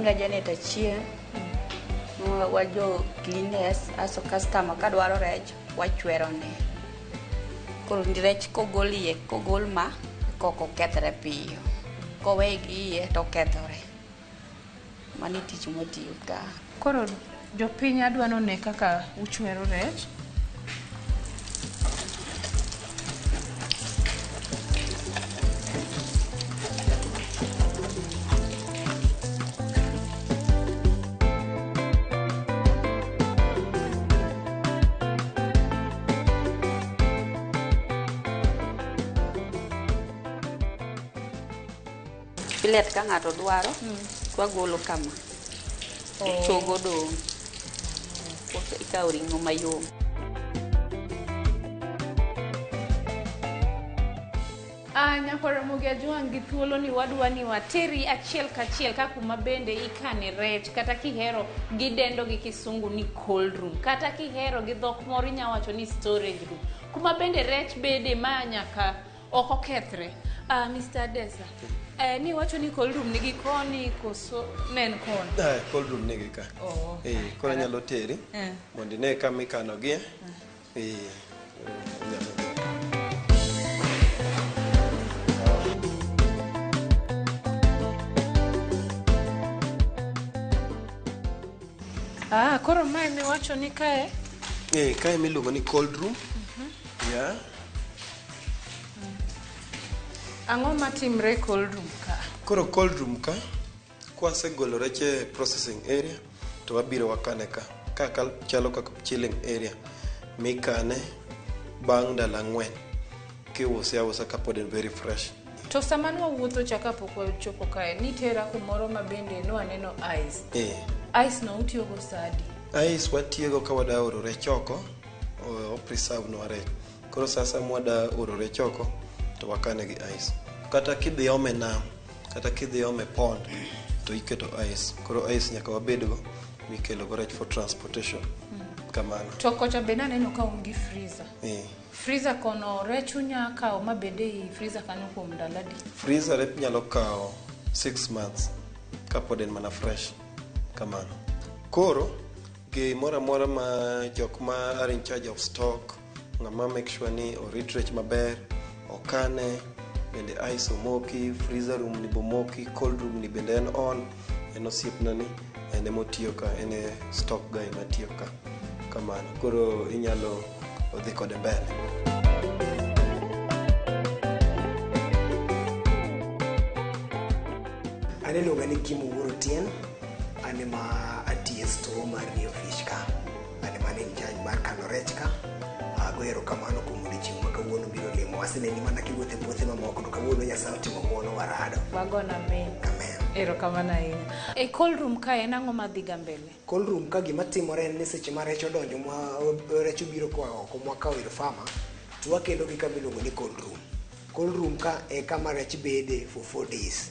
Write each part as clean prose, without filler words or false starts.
Nyinga Janet achie. Wajo cleaners aso customer kadwaro rech wachwero ne. Koro rech kogol iye kogol ma koko kethre piyo. Kowe gi iye to kethore. Mani tich motiyo ka. Koro jopiny adwa none kaka uchwero rech. Pilet ka ng'ato dwaro, wagolo kama. Chogo dong. Ikawo ring'o mayom. Nyako Ramogi Ajwang' gi thuolo ni wadwa ni wateri achiel kachiel ka kuma bende ikane rech kata kihero gidendo gi kisungu ni cold room kata kihero gi dhok moro inyawacho ni storage room kuma bende rech bede ma nyaka oko kethre. Mr. Desa, ni wacho ni cold room nigi koni koso nen koni? Cold room nigi ka. Koro nyalo teri mondo ine kama ikano gie. Koro mae miwacho ni kae? Kae miluongo ni cold room. Yeah. Ang'o matimre cold room ka? Koro cold room ka, kwasegolo rech e processing area, to wabiro wakane ka. Ka chalo kaka chilling area, mikane bang' ndalo 4 kiuse ausa kapod en very fresh. To sama nwawuotho cha kapok wachopo kae, nitera kumoro ma bende nwaneno ice. Ice no utiyogo sadi? Ice watiyogo ka wada oro rech oko, o preserve nwa rech. Koro sasa mwada oro rech oko, to wakane gi ice. Kata kidhi ome nam, kata kidhi ome pond, to iketo ice. Koro ice nyaka wabedgo, mikelo go rech for transportation. Kamano. To kocha be naneno ka un gi freezer. Freezer kono rech unya kawo ma bede i freezer kanyo kuom ndalo adi? Freezer rech nyalo kawo 6 months kapod en mana fresh. Kamano. Koro gimoro amora ma jok ma are in charge of stock ng'ama make sure ni orit rech maber, okane, bende ice omoki, freezer room ni bomoki, cold room ni bende en on, en osiepna ni, en emotiyo ka, en stock guy matiyo ka. Kamano. Koro inyalo odhi kode mbele. Aneluonga ni Kim Owuoro Tien, ane ma atiye store mar Rio Fish ka, ane ma in charge mar kano rech ka. Ago erokamano kuom odiochieng' ma kawuono biro limo. Waseneni mana kiwuotho e puothe mamoko, to kawuono Nyasaye otimo ng'wono warado. Wagona amen. Amen. Erokamano ahinya. E cold room ka en ang'o madhi ga mbele? Cold room ka gima timore en ni seche ma rech odonjo, rech obiro koa oko mwakawo ir farmer, to wakelo gi kama iluongo ni cold room. Cold room ka e kama rech bede for 4 days.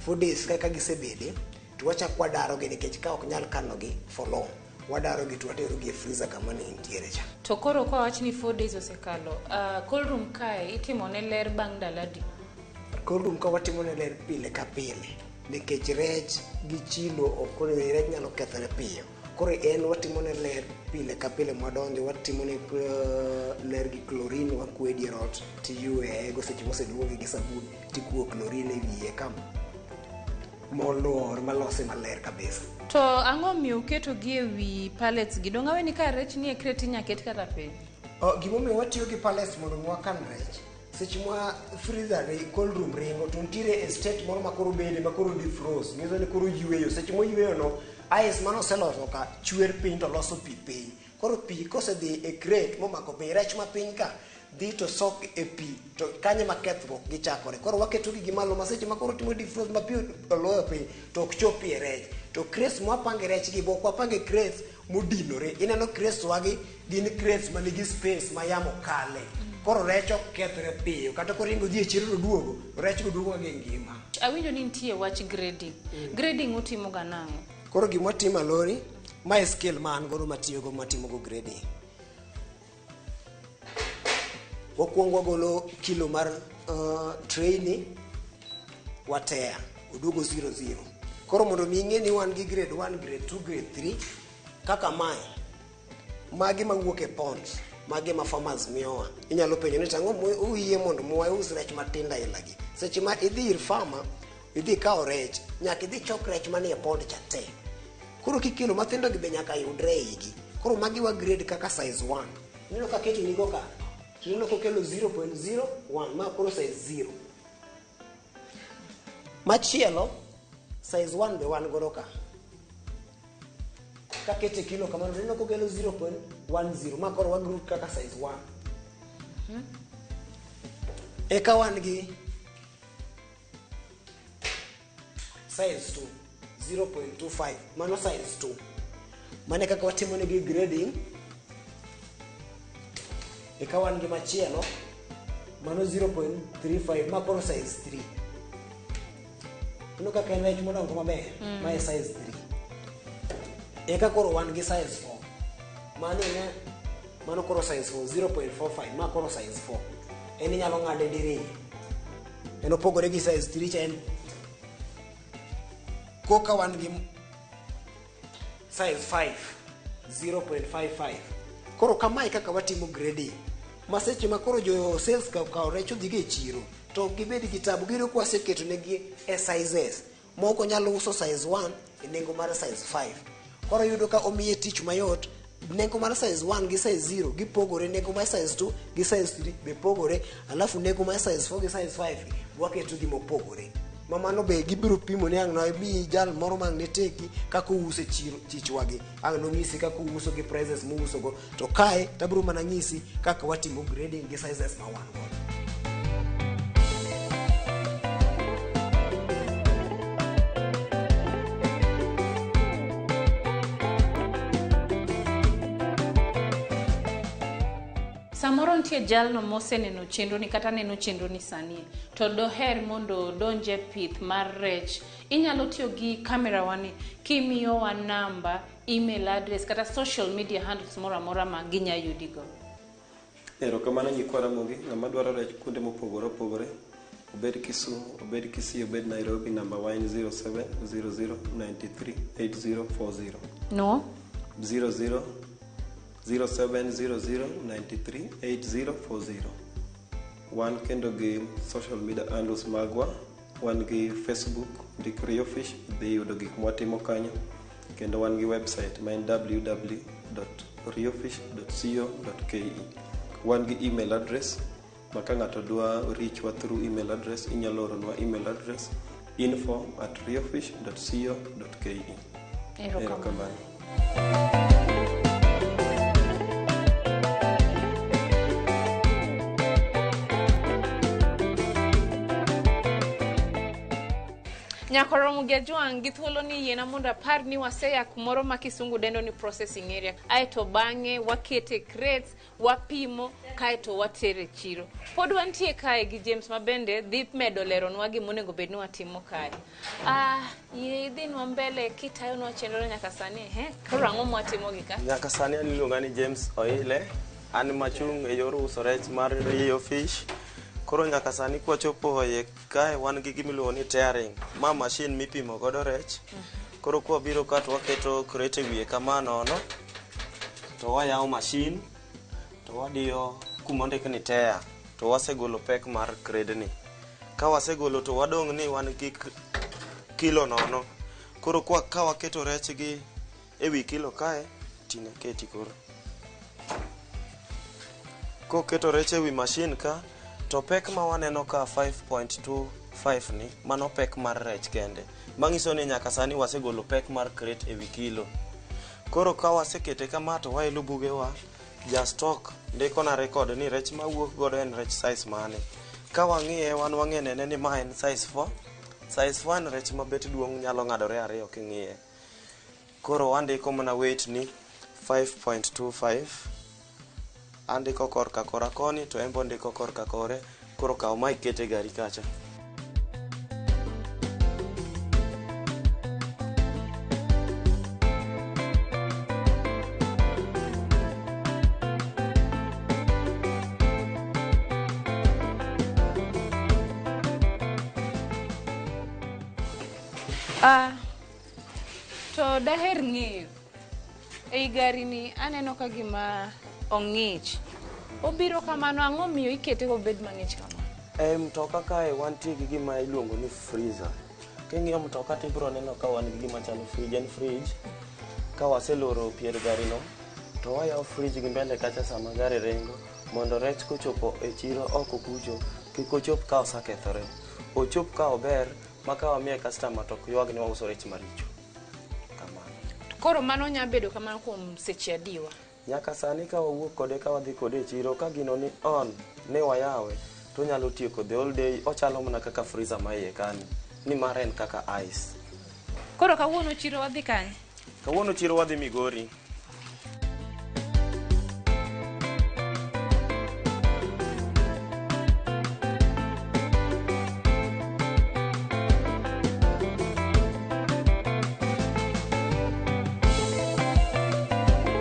4 days ka gisebede, to wachak wadarogi nikech ka ok nyal kanogi for long. Wadarogi to waterogi e freezer kama ne intiere cha. To koro kwa wach ni 4 days osekalo, cold room kae itimone ler bang' ndalo adi? Cold room ka watimone ler pile ka pile, nikech rech gi chilo ok rech nyalo kethore piyo. Koro en watimone ler pile ka pile mwadonjo, watimone ler gi chlorine, wakwe dier ot, tiyue go seche moseluogi gi sabun, tikuo chlorine e wiye kama moluor malose maler kabisa. To ang'o miyo uketo gi e wi pallets gi? Dongawe ni ka rech ni e crate nyaket kata piny? Gimomiyo watiyo gi pallets mondo mwakan rech, seche mwa freezer cold room ringo, to nitiere e state moro makoro bede makoro defrost, nyiso ni koro yweyo. Seche moyweyo no, ice manoseloso ka chwer piny to loso pi piny. Koro pi kosedhi e crate momako piny, rech ma piny ka dhi to sok e pi, to kanye ma kethruok gichakore. Koro waketo gi gimalo ma seche makoro timo defrost ma pi oloyo piny, to ok chopi e rech. To crates mwapange rech gi bok wapange crates modinore. Ineno crates wagi gin crates ma nigi space ma yamo kale. Koro rech ok kethre piyo, kata koringo dhi e chiro duogo, rech go duogo gi ngima. Awinjo ni nitie wach grading. Grading utimo ga nang'o? Koro gima timo lori, ma scale man godo matiyo go matimo go grading. Wakuongo wagolo kilo mar tray ni watea, oduogo 00. Koro mondo mi ing'e ni wan gi grade 1, grade 2, grade 3 kaka mae. Magi mawuok e ponds, magi ma farmers miyowa. Inyalo penjo ni tang'o uyie mondo us rech matindo aila gi. Seche ma idhi ir farmer, idhi kawo rech, nyaka idhi chok rech manie pond cha te. Koro kikelo mathindo gi be nyaka yudre igi. Koro magi wa grade kaka size 1. Neno ka keto nigo ka. Neno kokelo 0.01 ma koro size 0. Machielo size 1 be wan godo ka. Ka kete kilo kamano neno kokelo 0.10 ma koro wa group kaka size 1. Eka wan gi size 2 0.25 mano size 2. Mane kaka watimo negi grading. Eka wan gi machielo mano 0.35 ma koro size 3. Ino kaka en rech modongo maber ma e size 3. Eka koro wan gi size 4. Mano koro size 4 0.45 ma koro size 4. En inyalo ng'ade diriyo. En opogore gi size 3 cha en koka wan gi size 5 0.55. Koro kamae kaka watimo grading. Maseche ma koro jo sales kawo rech odhi e chiro to gibed gi tabu giro kwa seketo negi e sizes. Moko nyalo uso size 1 e nengo mar size 5. Koro yudo ka omiye tich mayot. Nengo mar size 1 gi size 0 gipogore, nengo mar size 2 gi size 3 be pogore, alafu nengo mar size 4 gi size 5 waketo gi mopogore. Mamano be gibiro pimo ni ang' no bi jal moro mang' ne teki kako uso chiro chichwagi. Ang' no ng'isi kako uso gi prices mu uso go. To kae tabiro mana ng'isi kaka watimo grading gi sizes ma wan go. Samoro nitie jalno moseneno chenro ni kata neno chenro ni sani to doher mondo donje pith mar rech. Inyalo tiyo gi kamera wani kimiyo wa namba, email address kata social media handles moro amora ma ginya yudigo. Erokamano nyikwa Ramogi, ng'ama dwaro rech kuonde mopogore opogore. Obed Kisumu, obed Kisii, obed Nairobi, number 0700938040. No? 0700938040. Wan kendo gi social media handles magwa. Wan gi Facebook, ndik Rio Fish, dhi yudo gik mwatimo kanyo. Kendo wan gi website ma en www.riofish.co.ke. Wan gi email address, maka ng'ato dwa reach wa through email address, inyalo oronwa email address info@riofish.co.ke. Erokamano. Ramogi Ajwang' gi thuolo ni yiena mondo apar ni waseya kumoro ma kisungu dendo ni processing area. Aeto bang'e wakete crates, wapimo, kaeto watere chiro. Pod wantie kae gi James mabende dhi medo leronwa gimonego bed ni watimo kae. Idhi nwa mbele kitayo nwa chenro nyaka sani. Koro ang'o mwatimo gi ka? Nyaka sani an iluonga ni James Oile. An machung' e yor uso rech mar Rio Fish. Koro nyaka sani kwachopo e kae wan gi gimiluongo ni tearing. Ma machine mipimo godo rech. Koro kwa biro ka to waketo crate wiye kamano no. To wayawo machine to wadiyo kuma ondike ni tear. To wasegolo pek mar crate ni. Ka wasegolo to wadong' ni wan gi kilo nono. Koro kwa ka waketo rech gi e wi kilo kae ting'e keti koro. Ko keto rech e wi machine ka to pek ma waneno ka 5.25 ni mano pek mar rech kende. Mangiso ni nyaka sani wasegolo pek mar crate e wi kilo. Koro ka wasekete kama to wailo bugewa, ja stock ndiko na record ni rech ma wuok godo en rech size mane. Ka wang'iye wan wang'ene ni ma en size 4. Size 1 rech ma bet duong' nyalo ng'adore ariyo king'iye. Koro wandiko mana weight ni 5.25. Andiko korka kora koni to embo ndiko korka kore. Koro kawo ma ikete gari kacha. To daher ng'eyo, ei gari ni aneno ka gima ong'ich. Obiro kamano, ang'o miyo ikete obed mang'ich kamano? Mtoka kae wantie gi gima iluongo ni freezer. King'iyo mtoka tibiro neno ka wan gi gima chalo fridge. Ka waseloro pier gari no, to wayawo fridge gi mbele kacha sama gari ringo, mondo rech kochopo e chiro oko kucho, kik ochop ka osakethore. Ochop ka ober, maka wamiye customer to ok ywag ni wauso rech maricho. Kamano. Koro mano nya bedo kamano kuom seche adiwa. Nyaka sani ka wawuok kode ka wadhi kode e chiro, ka gino ni on, ne wayawe, to nyalo tieko the whole day, ochalo mana kaka freezer ma iye kani, ni mar en kaka ice. Koro kawuono chiro wadhi kanye? Kawuono chiro wadhi Migori.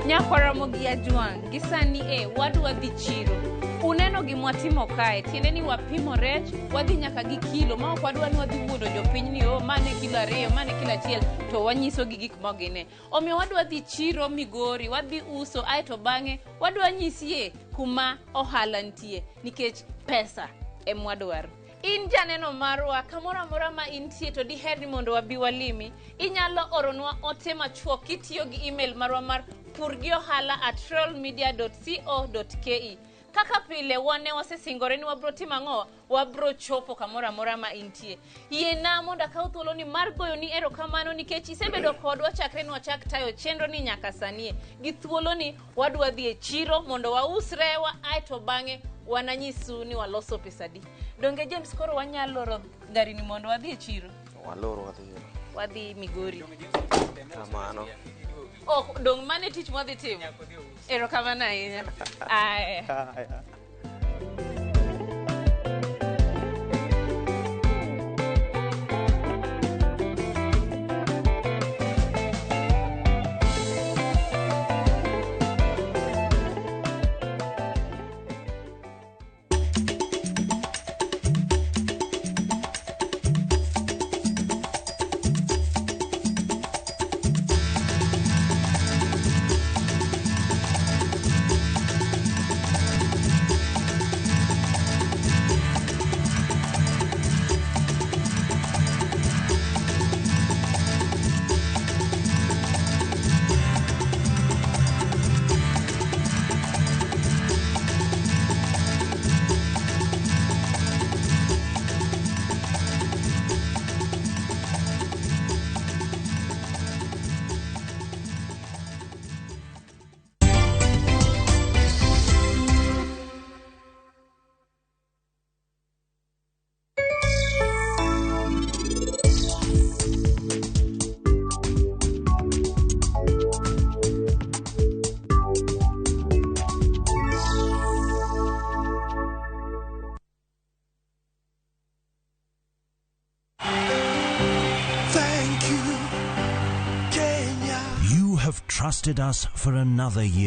Nyako Ramogi Ajuang, gisani wadwa dhi chiro. Uneno gimwatimo kae, tiende ni wapimo rech, wadhi nyaka gi kilo, ma ok wadwa ni wadhi wuondo jopiny ni mane kilo 2, mane kilo 1, to wanyiso gi gik mogine. Omiyo wadwa dhi chiro Migori, wadhi uso, to bang'e wadwa nyisie kuma ohala nitie, nikech pesa emwadwaro. In janeno marwa, kamoro amora ma intie to diher ni mondo wabi walimi, inyalo oronwa ote machuok kitiyo gi email marwa mar purgiohala@royalmedia.co.ke. Kaka pile wane wasesingore ni wabro timo ang'o, wabro chopo kamoro amora ma intie. Yiena mondo akaw thuolo ni mar goyo ni erokamano nikech isebedo kodwa chakre ni wachak tayo chenro ni nyaka sanie. Gi thuolo ni wadwa dhi e chiro mondo wausre to bang'e wananyisu ni waloso pesadi. Donge James koro wanyalo loro gari ni mondo wadhi e chiro? Waloro Wadhi Migori. Kamano. Dong mane tich mwadhi timo? Erokamano ahinya. Aya. Trusted us for another year.